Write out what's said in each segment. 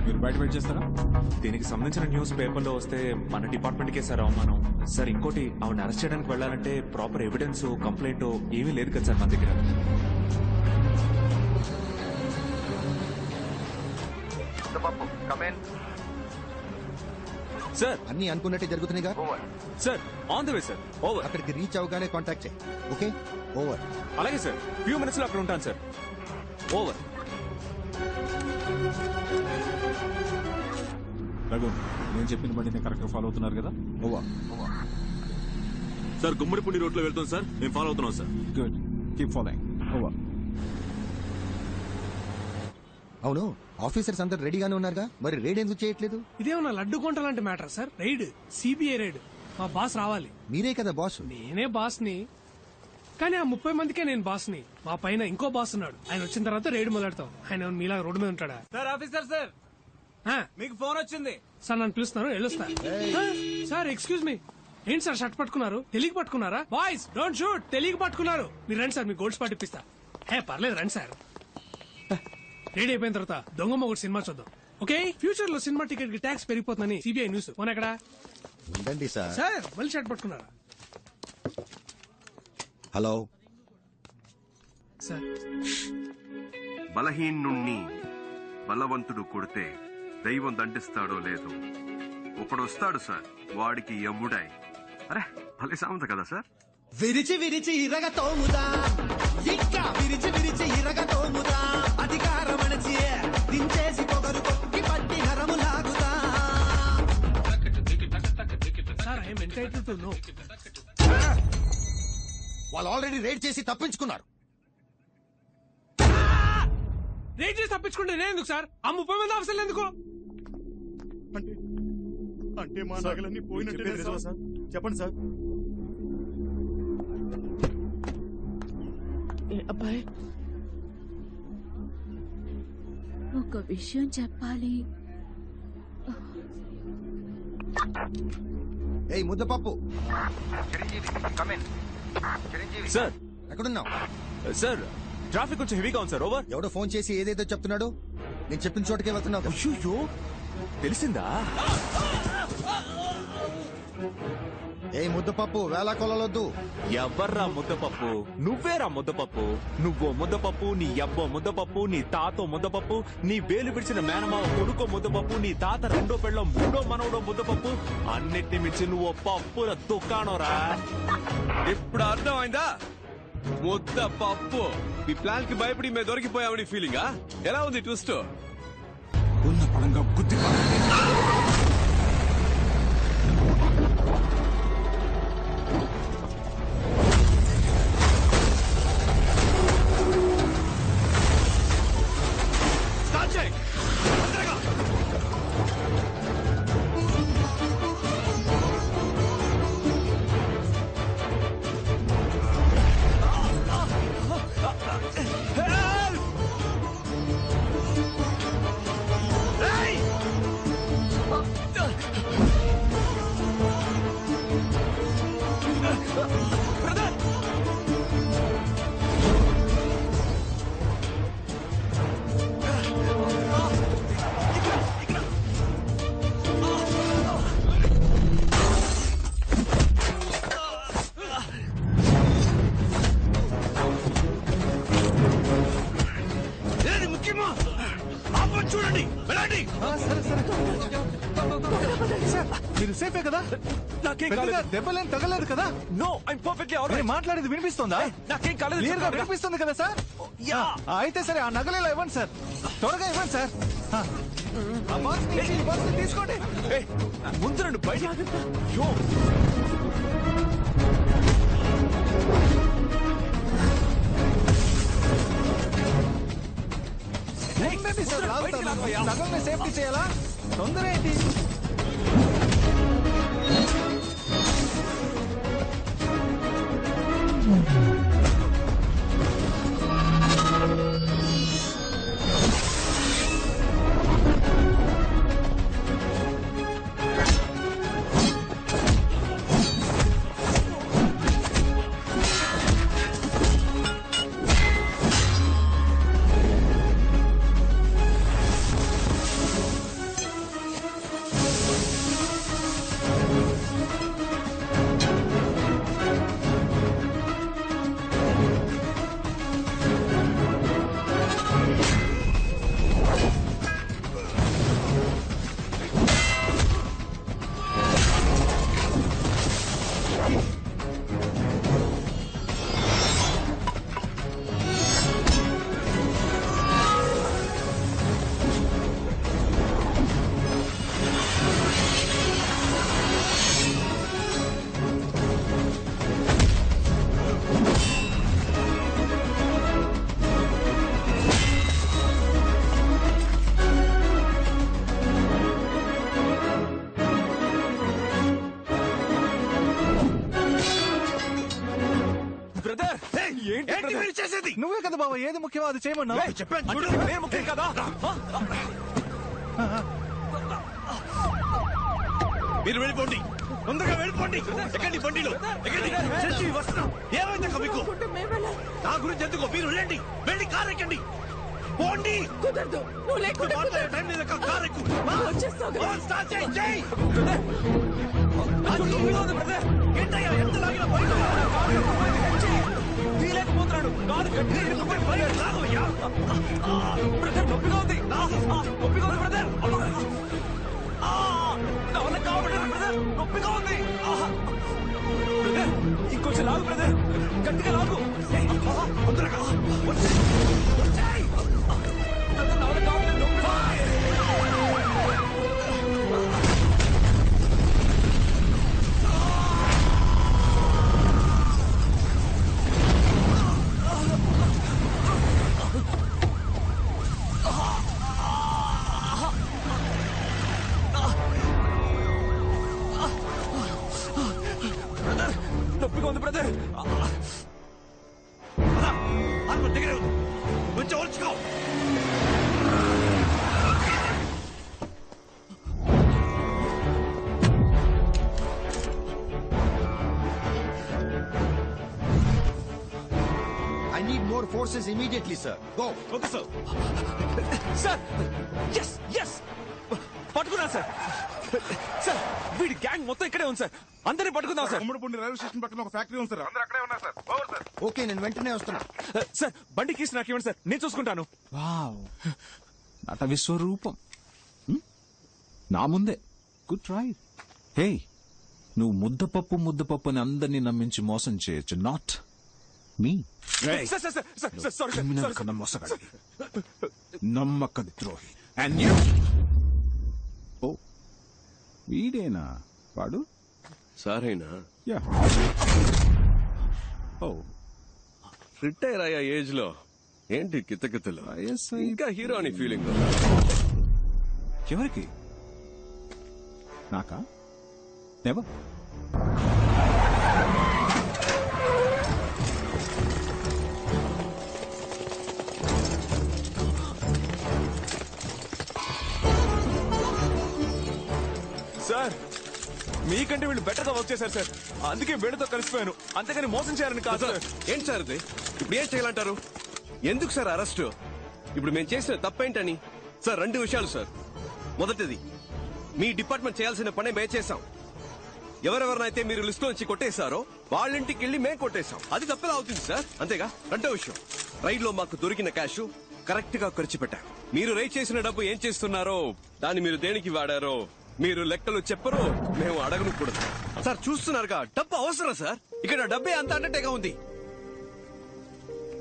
మీరు బయట వెయిట్ చేస్తారా? దీనికి సంబంధించిన న్యూస్ పేపర్లో వస్తే మన డిపార్ట్మెంట్కే సార్ అవమానం. సార్ ఇంకోటి ఆవిడ అరెస్ట్ చేయడానికి వెళ్ళాలంటే ప్రాపర్ ఎవిడెన్స్ కంప్లైంట్ ఏమీ లేదు కదా సార్ మన దగ్గర. సార్ అన్ని అనుకున్నట్టే జరుగుతున్నాయిగా. Sir on the way sir. Over. అక్కడికి రీచ్ అవగానే కాంటాక్ట్ చేయి. Okay, over. అలాగే సార్, ఫ్యూ మినిట్స్ లో అక్కడ ఉంటాను సార్. ఓవర్. రఘు, నేను చెప్పిన బండిని కరెక్ట్ గా ఫాలో అవుతున్నారు కదా? ఓవర్. సార్ గుమ్మడిపూడి రోడ్ లో వెళ్తాం సార్, మేము ఫాలో అవుతున్నాం sir. Good, keep following. Over. అవును, ఆఫీసర్స్ అందరు రెడీగానే ఉన్నారుగా, మరి రైడ్ ఎందుకు చేయట్లేదు? ఇదేమన్నా లడ్డు కొంట లాంటి matter sir. Raid, CBI raid. మా బాస్ రావాలి. మీరే కదా బాస్. నేనే బాస్ ని, కానీ ఆ 30 మందికే నేను బాస్ ని. మా పైన ఇంకో బాస్ ఉన్నాడు. ఆయన వచ్చిన తర్వాత రైడ్ మొదలెడతాం. ఆయన మీలా రోడ్డు మీద ఉంటాడా? సార్ ఆఫీసర్ సార్, మీకు ఫోన్ వచ్చింది సార్. నన్ను పిలుస్తున్నారు, వెళ్ళొస్తా. Sir excuse me. ఏంటి సార్ షర్ట్ పట్టుకున్నారు? తెలియక పట్టుకున్నారా? Boys don't shoot. తెలియక పట్టుకున్నారు. మీరు రండి సార్, మీకు గోల్డ్ స్పాట్ ఇప్పిస్తా. పర్లేదు రండి సార్. రెడీ అయిపోయిన తర్వాత దొంగ మొగుడు సినిమా చూద్దాం. ఓకే, ఫ్యూచర్ లో సినిమా టికెట్ కి ట్యాక్స్ పెరిగిపోతుందని సిబిఐ న్యూస్. పోనీ ఎక్కడ ఉండండి సార్. సార్ మళ్ళీ షర్ట్ పట్టుకున్నారా? Hello sir. బలహీనుణ్ణి బలవంతుడు కొడితే దైవం దండిస్తాడో లేదో ఒకడొస్తాడు సార్, వాడికి యముడై. అరే భలే సామెత కదా సార్. విరిచి విరిచి ఇరగ తోముదా, ఇంకా విరిచి విరిచి ఇరగ తోముదా, అధికారం అణచి దించేసి పొగరు కొక్కి పట్టి నరము లాగుదా. Sir I'm entitled to know. వాళ్ళు ఆల్రెడీ రైడ్ చేసి తప్పించుకున్నారు. రేట్ చేసి తప్పించుకుంటే నేను ఎందుకు సార్? ఆ 30 మంది ఆఫీసర్లు ఎందుకు? అంటే మా నగలన్నీ పోయినట్టే సార్. చెప్పండి సార్. అబ్బాయి, ఒక విషయం చెప్పాలి. ఏయ్ ముద్దపప్పు, సార్ ఎక్కడున్నావు? సార్ ట్రాఫిక్ కొంచెం హెవీగా ఉంది సార్. ఓవర్. ఎవడో ఫోన్ చేసి ఏదేదో చెప్తున్నాడు. నేను చెప్పిన చోటకే వెళ్తున్నావు. అయ్యో, తెలిసిందా? ఏ ముద్దపప్పు, వేళ కొలవద్దు. ఎవర్రా ముద్దపప్పు? నువ్వేరా ముద్దపప్పు. నువ్వో ముద్దపప్పు, నీ అబ్బో ముద్దపప్పు, నీ తాతో ముద్దపప్పు, నీ వేలు విడిచిన మేనమావ కొడుకో ముద్దపప్పు, నీ తాత రెండో పెళ్ళం మూడో మనవడో ముద్దపప్పు. అన్నిటిని మించి నువ్వు పప్పుల దుకాణంరా. ఇప్పుడు అర్థమైందా? ముద్ద పప్పు. మీ ప్లాన్ కి భయపడి మేము దొరికిపోయామని ఫీలింగా? ఎలా ఉంది ట్విస్ట్? ఉన్న పడంగా గుద్ది చూడండి, వెళ్ళండి. మీరు సేఫే కదా? నాకేం దెబ్బలేం తగలేదు కదా? No, I'm perfectly alright. మాట్లాడేది వినిపిస్తుందా? నాకేం కాలేదు. క్లియర్ గా వినిపిస్తుంది కదా సార్? అయితే సరే, ఆ నగలు ఇలా ఇవ్వండి సార్. త్వరగా ఇవ్వండి సార్. ఆ బాక్స్ తీసుకోండి. ముందు రండి బయట. సార్, నగల్ని సేఫ్టీ చేయాలా? తొందర ఏంటి? వెళ్ళిపోండి. నువ్వే కదా బావ ఏది ముఖ్యమో అది చేయమన్నావు. చెప్పాను అంటే చూడు. నేను ముఖ్యం కదా మీరు వెళ్ళిపోండి, తొందరగా వెళ్ళిపోండి. ఎక్కండి బండిలో, ఎక్కండి. చచ్చి వస్తున్నాం. ఏమైంది మీకు? నా గురించి ఎందుకో మీరు వెళ్ళండి, వెళ్ళి కారు ఎక్కండి, పోండి. కుదరదు నువ్వు లేకుండా మాట్లాడే టైం లేదు, కారు ఎక్కు. వచ్చేస్తావు కదా. స్టార్ట్ చేయి, చేయి. ఏంటయ్యా ఎంత లాగినా బయట తీయలేకపోతున్నాడు కాదు గట్టిగా ఇరుక్కుపోయి పోయాడు. లాగవయ్యా. బ్రదర్ నొప్పిగా ఉంది నొప్పిగా ఉంది బ్రదర్ నా వల్ల కావట్లేదు బ్రదర్ నొప్పిగా ఉంది బ్రదర్ ఇంకొంచెం లాగు బ్రదర్ గట్టిగా లాగు తొందరగా వచ్చేయ్. బ్రదర్ నా వల్ల కావట్లేదు నొప్పిగా ఉంది. నొప్పిగా ఉంది బ్రదర్ ఆత్మ దగ్గరే ఉంది, కొంచెం ఓర్చుకో. I need more forces immediately, sir. Go. Okay sir. Sir yes yes పట్టుకున్నా సార్ సార్ వీడి గ్యాంగ్ మొత్తం ఇక్కడే ఉంది సార్ అందరినీ పట్టుకుందాం సార్ ఉమ్మడిపూడి రైల్వే స్టేషన్ పక్కన ఒక ఫ్యాక్టరీ ఉంది సార్, అందరూ అక్కడే ఉన్నారు సార్. Over sir. Okay, నేను వెంటనే వస్తున్నా. సార్ బండి కీస్ నాకు ఇవ్వండి సార్ నేను చూసుకుంటాను వావ్ నట విశ్వరూపం నా ముందే గుడ్ ట్రై. హే నువ్వు ముద్దపప్పు అని అందరినీ నమ్మించి మోసం చేయొచ్చు, not me. Sir sir sir sir sorry criminal sir కన్నా మోసగాడి, నమ్మక ద్రోహి. అండ్ యూ ఓ వీడేనా వాడు? సారేనా యా ఓ రిటైర్ అయ్యా ఏజ్ లో ఏంటి కితకితలు? ISI ఇంకా హీరో అని ఫీలింగ్. ఎవరికి? నాకా? నెవర్. సార్ మీకంటే వీళ్ళు బెటర్ గా వర్క్ చేశారు సార్ అందుకే వీళ్ళతో కలిసిపోయాను అంతేగాని మోసం చేయాలని కాదు సార్ ఏంటి సార్ ఇది? ఇప్పుడు ఏం చేయాలంటారు? ఎందుకు సార్ అరెస్ట్? ఇప్పుడు మేము చేసిన తప్పేంటని? సార్ 2 విషయాలు సార్. మొదటిది, మీ డిపార్ట్మెంట్ చేయాల్సిన పని మేము చేశాం. ఎవరెవరినైతే మీరు లిస్ట్ నుంచి కొట్టేశారో వాళ్ళ ఇంటికి వెళ్ళి మేము కొట్టేశాం. అది తప్పేలా అవుతుంది సార్, అంతేగా? 2వ విషయం, రైడ్ లో మాకు దొరికిన క్యాష్ కరెక్ట్ గా ఖర్చు పెట్టాం. మీరు రైడ్ చేసిన డబ్బు ఏం చేస్తున్నారో, దాన్ని మీరు దేనికి వాడారో మీరు లెక్కలు చెప్పరు, మేము అడగను కూడా. సార్ చూస్తున్నారుగా, డబ్బు అవసరం సార్. ఇక్కడ డబ్బే అంత అన్నట్టుగా ఉంది.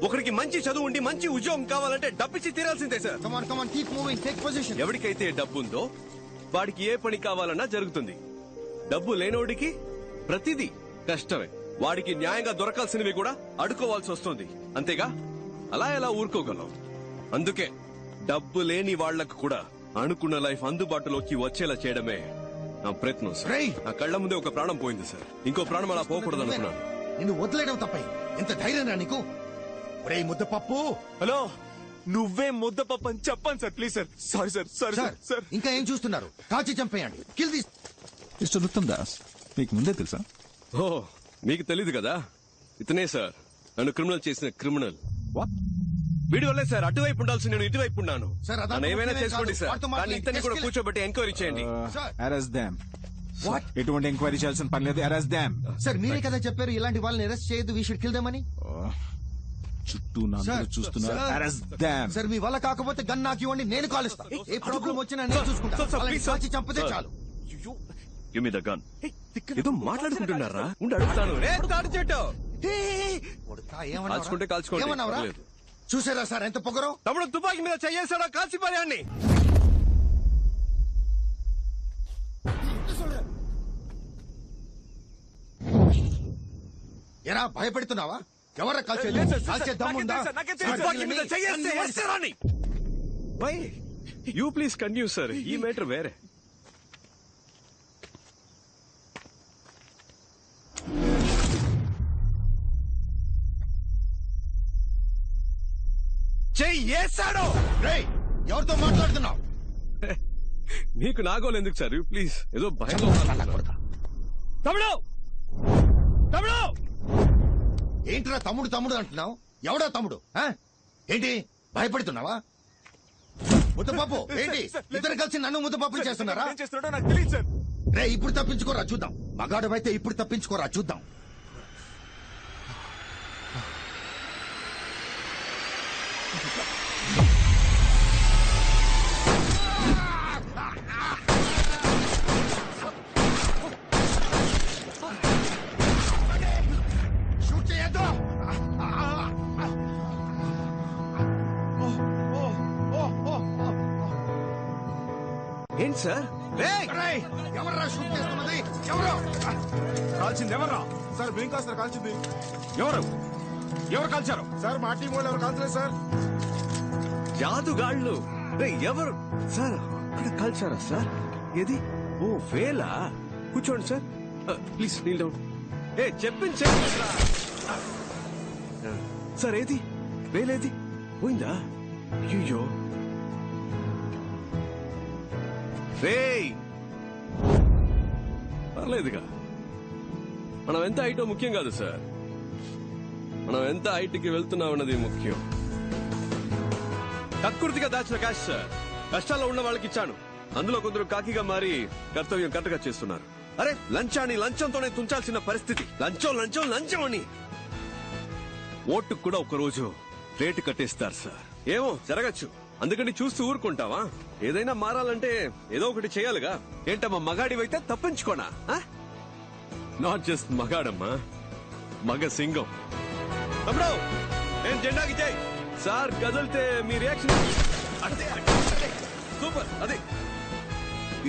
ఒకరికి మంచి చదువు ఉండి మంచి ఉద్యోగం కావాలంటే డబ్బిచ్చి తీరాల్సిందే sir. Come on, keep moving, take position. ఎవరికైతే డబ్బు ఉందో వాడికి ఏ పని కావాలన్నా జరుగుతుంది. డబ్బు లేనోడికి ప్రతిదీ కష్టమే. వాడికి న్యాయంగా దొరకాల్సినవి కూడా అడుకోవాల్సి వస్తుంది, అంతేగా? అలా ఎలా ఊరుకోగలం? అందుకే డబ్బు లేని వాళ్లకు కూడా అనుకున్న లైఫ్ అందుబాటులోకి వచ్చేలా చేయడమే నా ప్రయత్నం సార్. రేయ్! నా కళ్ళ ముందే ఒక ప్రాణం పోయింది సార్, ఇంకో ప్రాణం అలా పోకూడదు అనుకున్నాను. నిన్ను వదిలేయడం తప్పై ఎంత ధైర్యం నీకు? ఒరేయ్ ముద్దపప్పు. హలో నువ్వే ముద్దపప్పు అని చెప్పండి sir please sir. Sorry sir sorry sir sir ఇంకా ఏం చూస్తున్నారు? కాల్చి చంపేయండి. Kill this. Mister Uttam Das మీకు ముందే తెలుసా? ఓ మీకు తెలీదు కదా, ఇతనే సార్ నన్ను క్రిమినల్ చేసిన క్రిమినల్. వాట్? వీడి వల్లే సార్ అటువైపు ఉండాల్సి నేను ఇటువైపు ఉన్నాను. సార్, అదంతా నన్ను ఏమైనా ముఖ్యమే చేసుకోండి కాదు. సార్, వాడితో కానీ మాట్లాడి ఇతన్ని కూడా కేసుకెళ్ళి- కూర్చోబెట్టి ఎంక్వైరీ చేయండి. సార్. అరెస్ట్ దామ్. What? ఎటువంటి ఎంక్వైరీ చేయాల్సిన పని లేదు, అరెస్ట్ దామ్. సార్ మీరే కదా చెప్పారు ఇలాంటి వాళ్ళని అరెస్ట్ చేయొద్దు, వీ షుడ్ కిల్ దెమ్ అని. చుట్టూ నా సార్, చూస్తున్నారు, సార్. అరెస్ట్ దామ్. సార్ మీ వల్ల కాకపోతే గన్ నాకు ఇవ్వండి, నేను కాలుస్తా. ఏ ప్రాబ్లం వచ్చినా నేను చూసుకుంటా. సార్, సార్, వాళ్ళని ప్లీజ్, సార్. కాల్చి చంపితే సార్. చాలు. Give me the gun. ఏదో మాట్లాడుకుంటున్నారా? ఉండి అడుగుతాను. రే, తాడి చెట్టు. కొడుకా, కాల్చుకుంటే కాల్చుకోండి, ఏమన్నావురా? పర్లేదు. చూసారా సార్ ఎంత పొగరో? తమ్ముడు తుపాకీ మీద చెయ్యేసాడా? కాల్చి పారేయండి. ఎరా భయపెడుతున్నావా? ఎవరా కాల్చేది? లేదు సార్, కాల్చే దమ్ముందా? నాకేం తెలుసు, నాకేం తెలుసు. తుపాకీ మీద చెయ్యేస్తే వేస్తారని. Why you please continue sir, ఈ మ్యాటర్ వేరే. వేసాడు. రేయ్, ఎవరితో మాట్లాడుతున్నావు? నీకు నాగోలు ఎందుకు సార్? ప్లీజ్ ఏదో భయం. తమ్ముడు తమ్ముడు ఏంట్రా తమ్ముడు తమ్ముడు అంటున్నావు? ఎవడా తమ్ముడు? ఆ? ఏంటి భయపడుతున్నావా? ముద్దపప్పు ఏంటి? ఇద్దరు కలిసి నన్ను ముద్దపప్పులు చేస్తున్నారా? ఏం చేస్తున్నాడో నాకు తెలియదు సార్. రే, ఇప్పుడు తప్పించుకోరా చూద్దాం. మగాడు అయితే ఇప్పుడు తప్పించుకోరా చూద్దాం. షూట్ చేయొద్దు. ఏంటి సార్? రేయ్, ఎవర్రా షూట్ చేస్తున్నది? ఎవరు? కాల్చింది ఎవర్రా? సార్ బ్లింకా సార్ కాల్చింది. ఎవరు కాల్చారు? సార్ మా టీం వాళ్ళు ఎవరు కాల్చలేదు సార్. జాదుగాళ్ళు. ఎవరు సార్? అక్కడ కాల్చారా సార్? ఏది? ఓ వేలా. కూర్చోండి సార్. Please Neel down. చెప్పింది సార్. ఏది వేలేది? పోయిందా? అయ్యో రేయ్, పర్లేదుగా. మనం ఎంత హైటో ముఖ్యం కాదు సార్, మనం ఎంత హైట్కి వెళ్తున్నామన్నది ముఖ్యం. కక్కుర్తిగా దాచిన క్యాష్ సార్. కష్టాల్లో ఉన్న వాళ్ళకి ఇచ్చాను. అందులో కొందరు కాకిగా మారి కర్తవ్యం కరెక్ట్గా చేస్తున్నారు. అరే, లంచాన్ని లంచంతోనే తుంచాల్సిన పరిస్థితి. లంచం లంచం లంచం అని ఓటుకు కూడా ఒకరోజు రేటు కట్టేస్తారు సార్. ఏమో జరగచ్చు, అందుకని చూస్తూ ఊరుకుంటావా? ఏదైనా మారాలంటే ఏదో ఒకటి చేయాలిగా. ఏంటమ్మా, మగాడివైతే తప్పించుకోనా? నాట్ జస్ట్ మగాడమ్మా, మగ సింగం. తమ్ముడు, నేను జెండాకి చేయి సార్. కదిలితే మీ రియాక్షన్ సూపర్. అదే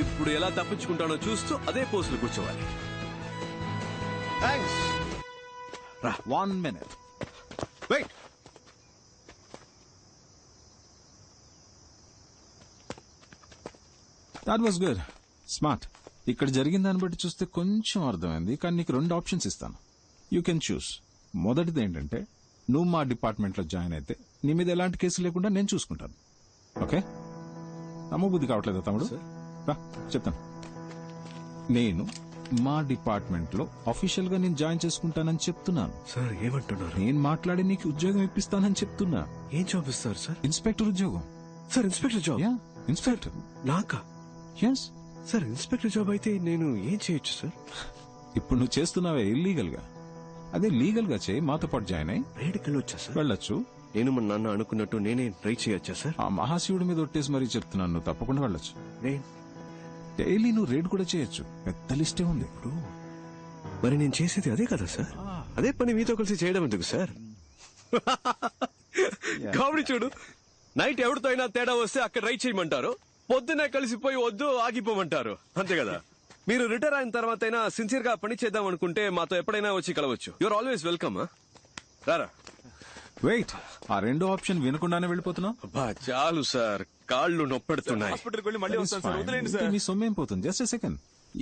ఇప్పుడు ఎలా తప్పించుకుంటానో చూస్తూ అదే పోస్టులు కూర్చోవాలి. Thanks. 1 minute. Wait. That was good, smart. ఇక్కడ జరిగిన దాన్ని బట్టి చూస్తే కొంచెం అర్థమైంది, కానీ నీకు 2 ఆప్షన్స్ ఇస్తాను. You can choose. మొదటిది ఏంటంటే, నువ్వు మా డిపార్ట్మెంట్ లో జాయిన్ అయితే నీ మీద ఎలాంటి కేసు లేకుండా నేను చూసుకుంటాను. ఓకే? నమ్మబుద్ధి కావట్లేదా తమ్ముడు? రా చెప్తాను. నేను మా డిపార్ట్మెంట్ లో అఫీషియల్ గా నేను జాయిన్ చేసుకుంటానని చెప్తున్నాను. సార్ ఏమంటున్నారు? నేను మాట్లాడి నీకు ఉద్యోగం ఇప్పిస్తానని చెప్తున్నా. ఏం జాబ్ ఇస్తారు సార్? ఇన్స్పెక్టర్ ఉద్యోగం. Sir inspector job? Yeah, inspector. నాకా? ఎస్ సార్, ఇన్స్పెక్టర్ జాబ్ అయితే నేను ఏం చేయొచ్చు సార్? ఇప్పుడు నువ్వు చేస్తున్నావే ఇల్లీగల్ గా, అదే లీగల్ గా చేయి. మాతో పాటు జాయిన్ అయ్యి రైడ్కి వెళ్ళొచ్చా సార్? వెళ్ళొచ్చు. నేను మా నాన్న అనుకున్నట్టు నేనే ట్రై చేయొచ్చా సార్? ఆ మహాశివుడి మీద ఒట్టేసి మరీ చెప్తున్నాను, నువ్వు తప్పకుండా వెళ్ళొచ్చు. నేను డైలీ నువ్వు రేడ్ కూడా చేయొచ్చు. పెద్ద లిస్టే ఉంది. ఇప్పుడు మరి నేను చేసేది అదే కదా సార్? అదే పని మీతో కలిసి చేయడం ఎందుకు సార్? కామెడీ చూడు. నైట్ ఎవరితో అయినా తేడా వస్తే అక్కడ రైడ్ చేయమంటారు, పొద్దునే కలిసిపోయి వద్దు ఆగిపోమంటారు. అంతే కదా? మీరు రిటైర్ అయిన తర్వాత అయినా సిన్సియర్ గా పని చేద్దాం అనుకుంటే మాతో ఎప్పుడైనా వచ్చి కలవచ్చు. Your always welcome. రారా. వెయిట్, ఆ 2 ఆప్షన్ వినకుండానే వెళ్ళిపోతున్నావు? అబ్బా చాలు సార్, కాళ్ళు నొప్పెడుతున్నాయి. హాస్పిటల్కి వెళ్ళి మళ్ళీ వస్తాను సార్. వదిలేండి సార్. నీ సొమ్మేం పోతుంది? Just second.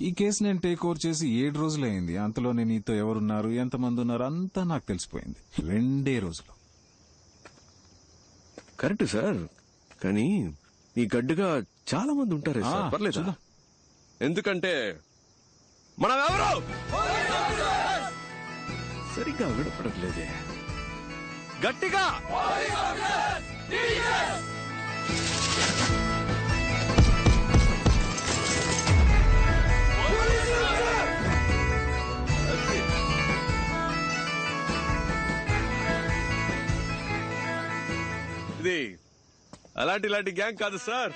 ఈ కేసు నేను టేక్ ఓవర్ చేసి 7 రోజులు అయింది. అంతలోనే నీతో ఎవరున్నారు, ఎంతమంది ఉన్నారు అంతా నాకు తెలిసిపోయింది. 2 రోజులు. కరెక్ట్ సార్, కానీ ఈ గడ్డుగా చాలా మంది ఉంటారే సార్. పర్లేదు, చూద్దాం. ఎందుకంటే మనం ఎవరు సరిగ్గా వినపడట్లేదే. గట్టిగా ఇది అలాంటి గ్యాంగ్ కాదు సార్.